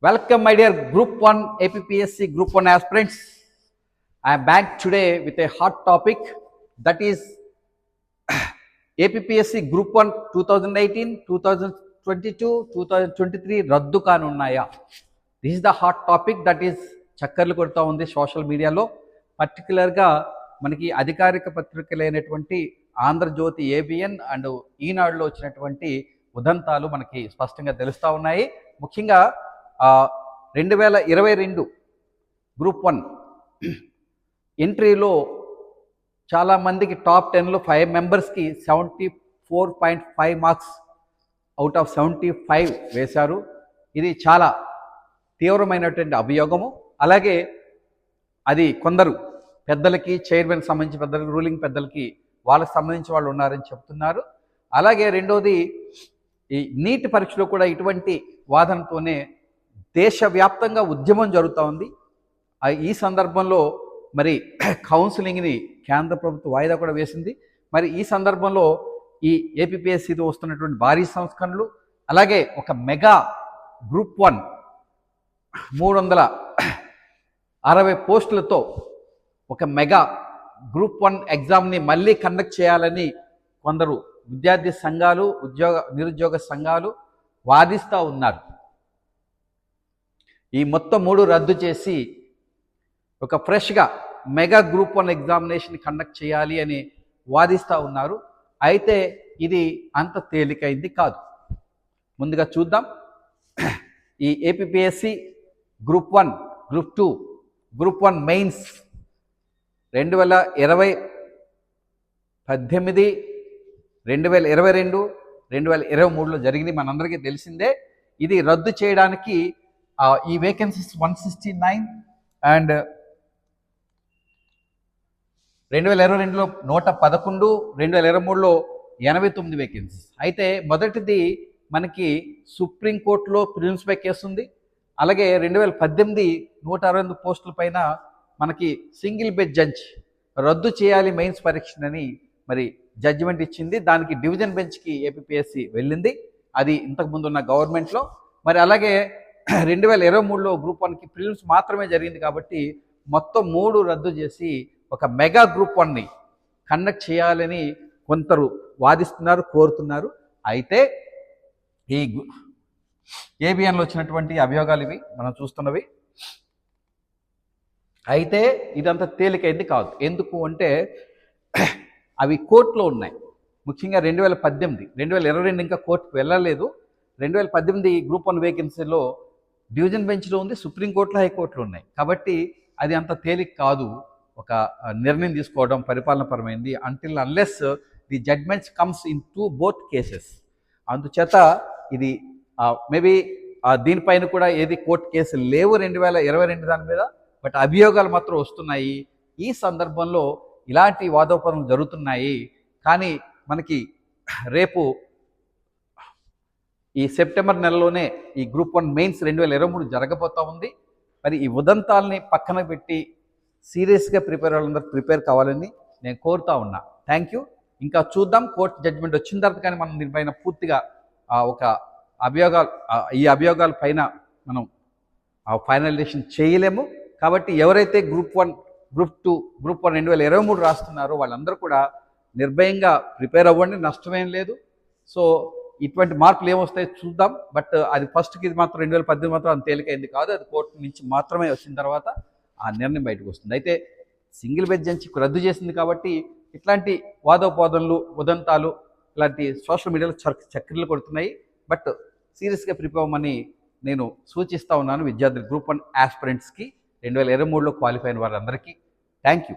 Welcome, my dear Group 1 APPSC Group 1 aspirants. I am back today with a hot topic, that is APPSC Group 1 2018, 2022, 2023 రద్దు కానున్నాయా? This is the hot topic that is చక్కర్లు కొడుతూ ఉంది social మీడియాలో. పర్టికులర్గా మనకి అధికారిక పత్రికలైనటువంటి Andhra Jyothi ABN and ఈనాడులో వచ్చినటువంటి ఉదంతాలు మనకి స్పష్టంగా తెలుస్తూ ఉన్నాయి. ముఖ్యంగా 2022 గ్రూప్ 1 ఎంట్రీలో చాలామందికి టాప్ 10లో 5 మెంబర్స్కి 74.5 మార్క్స్ అవుట్ ఆఫ్ 75 వేశారు. ఇది చాలా తీవ్రమైనటువంటి అభియోగము. అలాగే అది కొందరు పెద్దలకి, చైర్మన్ సంబంధించిన పెద్దలకి, రూలింగ్ పెద్దలకి, వాళ్ళకి సంబంధించిన వాళ్ళు ఉన్నారని చెప్తున్నారు. అలాగే రెండోది, ఈ నీట్ పరీక్షలో కూడా ఇటువంటి వాదనతోనే దేశవ్యాప్తంగా ఉద్యమం జరుగుతూ ఉంది. ఈ సందర్భంలో మరి కౌన్సిలింగ్ని కేంద్ర ప్రభుత్వం వాయిదా కూడా వేసింది. మరి ఈ సందర్భంలో ఈ ఏపీపీఎస్సీతో వస్తున్నటువంటి భారీ సంస్కరణలు, అలాగే ఒక మెగా గ్రూప్ 1 360 పోస్టులతో ఒక మెగా గ్రూప్ 1 ఎగ్జామ్ని మళ్ళీ కండక్ట్ చేయాలని కొందరు విద్యార్థి సంఘాలు, నిరుద్యోగ సంఘాలు వాదిస్తూ ఉన్నారు. ఈ మొత్తం 3 రద్దు చేసి ఒక ఫ్రెష్గా మెగా గ్రూప్ 1 ఎగ్జామినేషన్ కండక్ట్ చేయాలి అని వాదిస్తూ ఉన్నారు. అయితే ఇది అంత తేలికైంది కాదు. ముందుగా చూద్దాం. ఈ APPSC group 1, group 2, group 1 mains 2020, 18, 2022, 2023లో జరిగింది, మనందరికీ తెలిసిందే. ఇది రద్దు చేయడానికి ఈ వేకెన్సీస్ 169 అండ్ 2022లో 111, 2023లో 89 వేకెన్సీస్. అయితే మొదటిది మనకి సుప్రీంకోర్టులో ప్రిలిమ్స్పై కేసు ఉంది. అలాగే 2018 168 పోస్టుల పైన మనకి సింగిల్ బెంచ్ జడ్జ్ రద్దు చేయాలి మెయిన్స్ పరీక్షనని మరి జడ్జిమెంట్ ఇచ్చింది. దానికి డివిజన్ బెంచ్కి ఏపీపీఎస్సీ వెళ్ళింది. అది ఇంతకుముందు ఉన్న గవర్నమెంట్లో. మరి అలాగే 2023లో గ్రూప్ 1కి ప్రిలిమ్స్ మాత్రమే జరిగింది కాబట్టి మొత్తం 3 రద్దు చేసి ఒక మెగా గ్రూప్ 1ని కండక్ట్ చేయాలని కొందరు వాదిస్తున్నారు, కోరుతున్నారు. అయితే ఈ ఏబిఎన్లో వచ్చినటువంటి అభియోగాలు ఇవి మనం చూస్తున్నవి. అయితే ఇదంతా తేలికైంది కాదు. ఎందుకు అంటే అవి కోర్టులో ఉన్నాయి. ముఖ్యంగా 2018, 2022 ఇంకా కోర్టుకు వెళ్ళలేదు. 2018 గ్రూప్ 1 వేకెన్సీలో డివిజన్ బెంచ్లో ఉంది, సుప్రీంకోర్టులో, హైకోర్టులో ఉన్నాయి. కాబట్టి అది అంత తేలిక కాదు ఒక నిర్ణయం తీసుకోవడం పరిపాలనపరమైంది, unless the judgements comes in to both cases. అందుచేత ఇది మేబీ దీనిపైన కూడా ఏది కోర్టు కేసులు లేవు 2022 దాని మీద, బట్ అభియోగాలు మాత్రం వస్తున్నాయి. ఈ సందర్భంలో ఇలాంటి వాదోపదనలు జరుగుతున్నాయి. కానీ మనకి రేపు ఈ సెప్టెంబర్ నెలలోనే ఈ గ్రూప్ 1 మెయిన్స్ 2023 జరగబోతూ ఉంది. మరి ఈ ఉదంతాలని పక్కన పెట్టి సీరియస్గా వాళ్ళందరూ ప్రిపేర్ కావాలని నేను కోరుతా ఉన్నా. Thank you. ఇంకా చూద్దాం, కోర్టు జడ్జిమెంట్ వచ్చిన తర్వాత కానీ మనం దీనిపైన పూర్తిగా ఒక ఈ అభియోగాల పైన మనం ఫైనలైజేషన్ చేయలేము. కాబట్టి ఎవరైతే గ్రూప్ 1, గ్రూప్ 2, గ్రూప్ 1 2023 రాస్తున్నారో వాళ్ళందరూ కూడా నిర్భయంగా ప్రిపేర్ అవ్వండి, నష్టమేం లేదు. సో ఇటువంటి మార్పులు ఏమొస్తాయో చూద్దాం. బట్ అది ఫస్ట్కి ఇది మాత్రం 2018 మాత్రం అంత తేలికైంది కాదు. అది కోర్టు నుంచి మాత్రమే వచ్చిన తర్వాత ఆ నిర్ణయం బయటకు వస్తుంది. అయితే సింగిల్ బెంచ్ రద్దు చేసింది కాబట్టి ఇట్లాంటి వాదోపవాదనలు, ఉదంతాలు ఇలాంటి సోషల్ మీడియాలో చక్కెరలు కొడుతున్నాయి. బట్ సీరియస్గా ప్రిపేర్ అవ్వమని నేను సూచిస్తూ ఉన్నాను విద్యార్థులు, గ్రూప్ 1 ఆస్పిరెంట్స్కి, 2023లో క్వాలిఫై అయిన వారందరికీ. Thank you.